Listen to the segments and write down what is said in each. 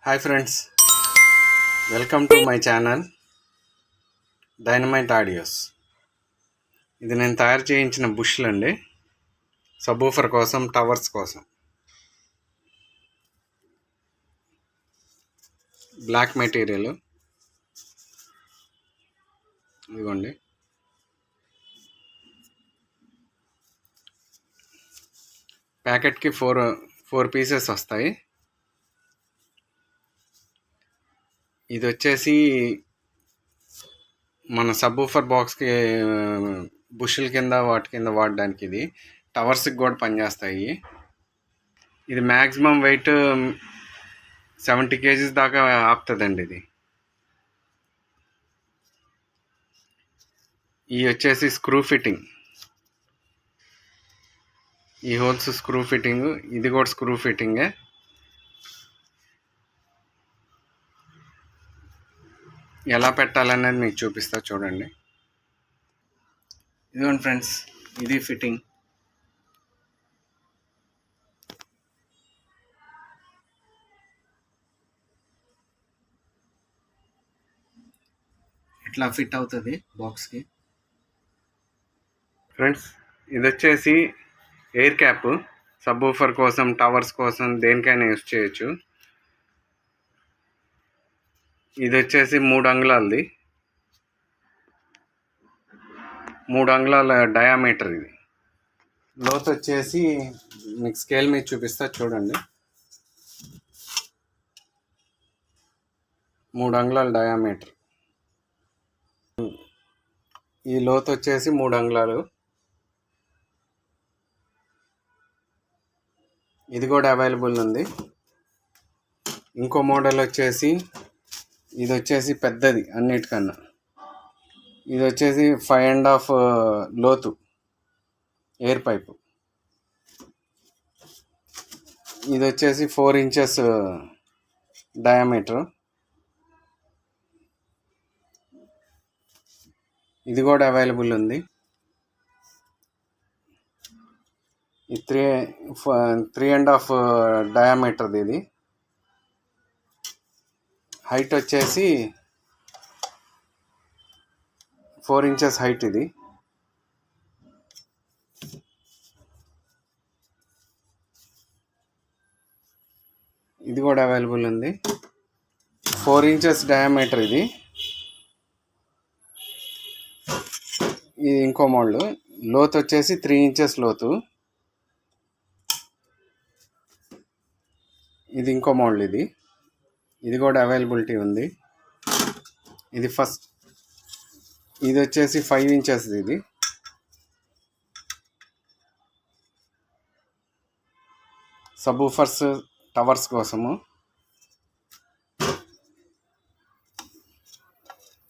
Hi friends, welcome to my channel dynamite audios. ఇది నేను తయారు చేయించిన బుష్లు అండి, సబూఫర్ కోసం, టవర్స్ కోసం. బ్లాక్ మెటీరియల్ ఇదిగోండి. ప్యాకెట్కి ఫోర్ పీసెస్ వస్తాయి. ఇది వచ్చేసి మన సబ్బూఫర్ బాక్స్కి బుష్ల కింద వాటి కింద వాడడానికి. ఇది టవర్స్కి కూడా పనిచేస్తాయి. ఇది మ్యాక్సిమం వెయిట్ 70 kgs దాకా ఆపుతుందండి. ఇది వచ్చేసి స్క్రూ ఫిట్టింగ్. ఈ హోల్స్ స్క్రూ ఫిట్టింగ్, ఇది కూడా స్క్రూ ఫిట్టింగే. ఎలా పెట్టాలనేది మీకు చూపిస్తా చూడండి. ఇదిగోండి ఫ్రెండ్స్, ఇది ఫిట్టింగ్. ఇట్లా ఫిట్ అవుతుంది బాక్స్కి. ఫ్రెండ్స్, ఇది వచ్చేసి ఎయిర్ క్యాప్. సబ్బూఫర్ కోసం, టవర్స్ కోసం, దేనికైనా యూజ్ చేయొచ్చు. ఇది వచ్చేసి 3 అంగుళాలది, 3 అంగుళాల డయామీటర్. ఇది లోతు వచ్చేసి మీకు స్కేల్ మీద చూపిస్తా చూడండి. 3 అంగుళాల డయామీటర్. ఈ లోతు వచ్చేసి 3 అంగుళాలు. ఇది కూడా అవైలబుల్ ఉంది. ఇంకో మోడల్ వచ్చేసి, ఇది వచ్చేసి పెద్దది అన్నిటికన్నా. ఇది వచ్చేసి 5.5 లోతు ఎయిర్ పైపు. ఇది వచ్చేసి 4 inches డయామీటర్. ఇది కూడా అవైలబుల్ ఉంది. ఈ 3.5 డయామీటర్ది. ఇది హైట్ వచ్చేసి 4 inches హైట్. ఇది ఇది కూడా అవైలబుల్ ఉంది. 4 inches డయామీటర్. ఇది ఇంకో మోడల్. లోతు వచ్చేసి 3 inches లోతు. ఇది ఇంకో మోడల్. ఇది కూడా అవైలబిలిటీ ఉంది. ఇది ఫస్ట్. ఇది వచ్చేసి 5 inches. ఇది సబూఫర్స్, టవర్స్ కోసము.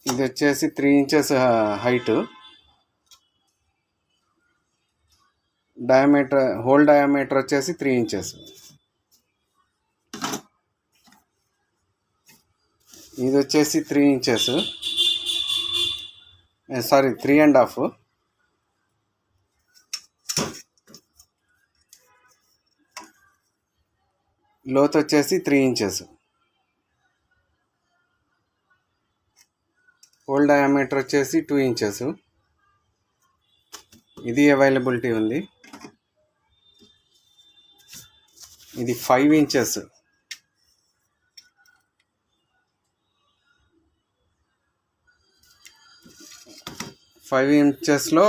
ఇది వచ్చేసి 3 inches height. Diameter, whole diameter వచ్చేసి 3 inches. ఇది వచ్చేసి 3 inches, సారీ 3.5. లోతు వచ్చేసి 3 inches. హోల్ డయామీటర్ వచ్చేసి 2 inches. ఇది అవైలబిలిటీ ఉంది. ఇది 5 inches. 5 inchesలో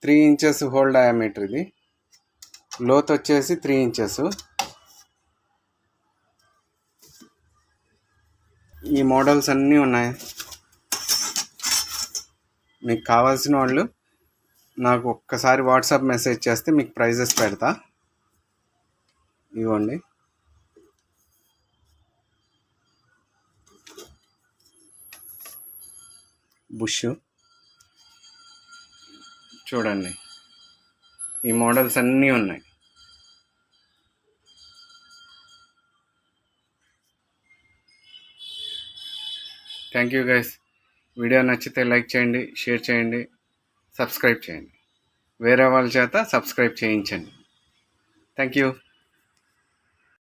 3 inches whole diameter. ఇది లోతు వచ్చేసి 3 inches. ఈ మోడల్స్ అన్నీ ఉన్నాయి. మీకు కావాల్సిన వాళ్ళు నాకు ఒక్కసారి వాట్సాప్ మెసేజ్ చేస్తే మీకు ప్రైజెస్ పెడతా. ఇవ్వండి. బుష్ చూడండి. ఈ మోడల్స్ అన్నీ ఉన్నాయి. Thank you guys. వీడియో నచ్చితే లైక్ చేయండి, షేర్ చేయండి, సబ్స్క్రైబ్ చేయండి. వేరే వాళ్ళ చేత సబ్స్క్రైబ్ చేయించండి. Thank you.